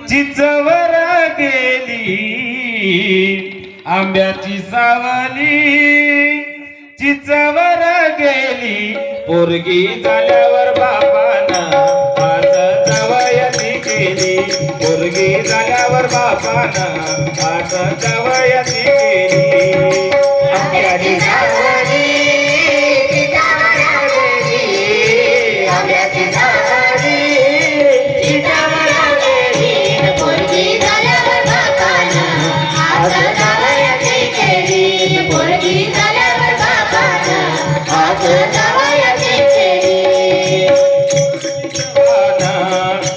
चिचवर गेली आंब्याची सावली चिचवर गेली पोरगी झाल्यावर बापानं आज जावयाची केली पोरगी झाल्यावर बापानं आज जावयाची केली आंब्याची सावली चिचवर गेली आंब्याची सावली चिचवर गेली पोरगी झाल्यावर बापानं आज जावयाची केली पोरगी झाल्यावर बापानं आज जावयाची केली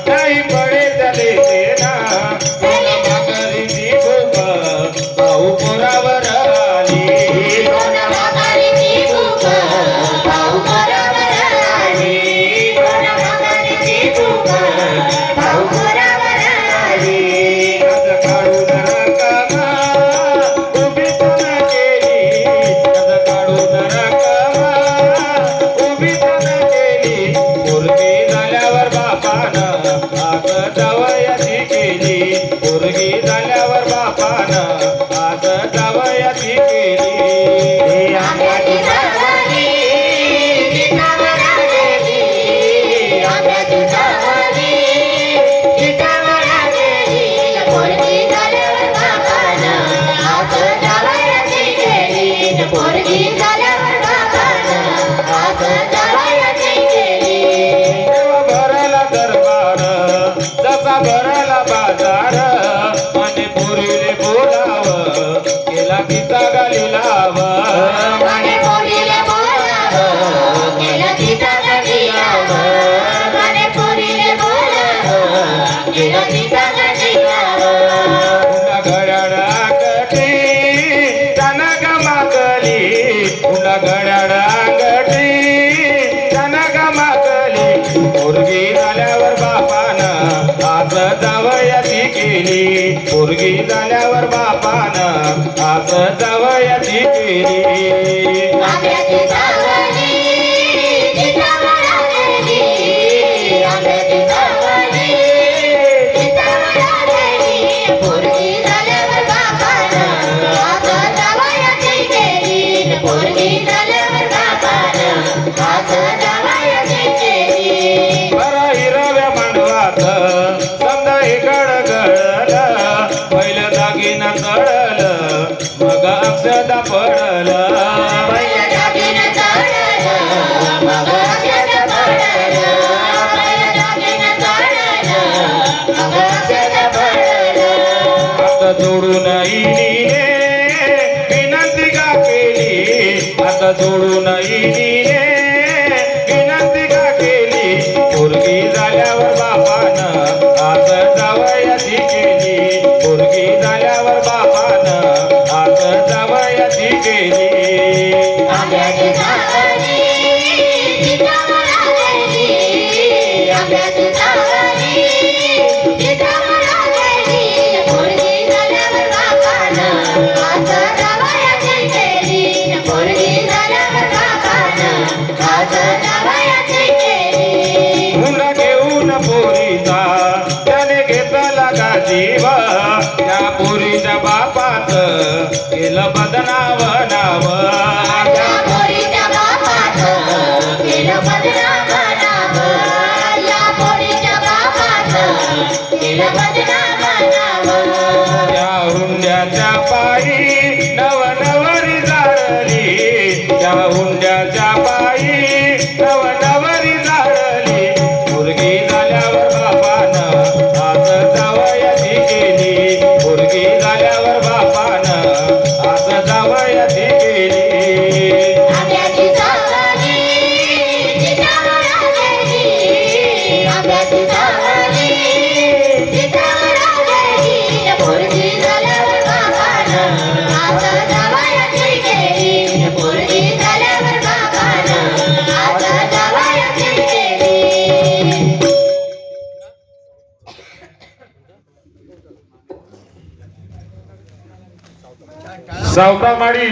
नाही पडे झाले ते ना भाकरीची भूक भाऊ पोरावर आली कोण भाकरीची भूक भाऊ पोरावर आली कोण भाकरीची भूक भाऊ पोरावर आली आज काढून रकामा उभी तुला केली आज काढून रकामा उभी तुला केली पोरगी झाल्यावर बापानं आज जावयाची केली पोरगी झाल्यावर बापानं आज जावयाची केली आंब्याची सावली चिचवर गेली आंब्याची सावली चिचवर गेली पोरगी झाल्यावर बापानं आज जावयाची केली पोरगी झाल्यावर बापानं आज जावयाची केली देवा भरला दरबार जसा भरला बाजार आणि पोरीले बोलावं केला तिचा गाली लाव माने पोरीले बोलावं केलं तिचा गडी लावं माने पोरीले बोलावं केलं तिचा गडी लावं उन्हा घड्याळ अंगठी त्यानं गमाकली उन्हा घड्याळ अंगठी त्यानं गमाकली पोरगी झाल्यावर बापानं आज जावयाची केली पोरगी झाल्यावर बापानं आज जावयाची केली आंब्याची सावली चिचवर गेली आंब्याची सावली चिचवर गेली पोरगी झाल्यावर बापानं आज जावयाची केली पोरगी झाल्यावर बापानं आज जावयाची केली बरा हिरव्या मांडवात समजा इकड गळलं पहिलं दागिना चढलं मग अक्षदा पडलं पहिलं दागिनं चढलं मग अक्षता पडलं पहिलं दागिनं चढलं मग अक्षता पडलं आता जोडून इनीने विनंती का केली आता जोडून इनीने विनंती का केली पोरगी झाल्यावर बापानं आज जावयाची केली पोरगी झाल्यावर बापानं आज जावयाची केली आंब्याची सावली चिचवर गेली आंब्याची सावली चिचवर गेली पोरगी झाल्यावर बापानं आज जावयाची केली पोरगी झाल्यावर बापानं आज जावयाची केली हुंडा घेऊन पोरीचा त्याने घेतला का जीव त्या पोरीच्या बापाच केलं बदनाव नाव या पोरीच्या बापाचं केलं बदनाम नाव या पोरीच्या बापाचं केलं बदनाम नाव त्या हुंड्याच्या पायी नवनवरी जाळली त्या हुंड्याच्या पायी नवनवरी जाळली पोरगी झाल्यावर बापानं आज जावयाची केली पोरगी झाल्यावर बापानं आज जावयाची केली आंब्याची सावली चिचवर गेली आंब्याची सावली चिचवर गेली पोरगी झाल्यावर बापानं आज जावयाची केली पोरगी झाल्यावर बापानं आज जावयाची केली सावतामाळी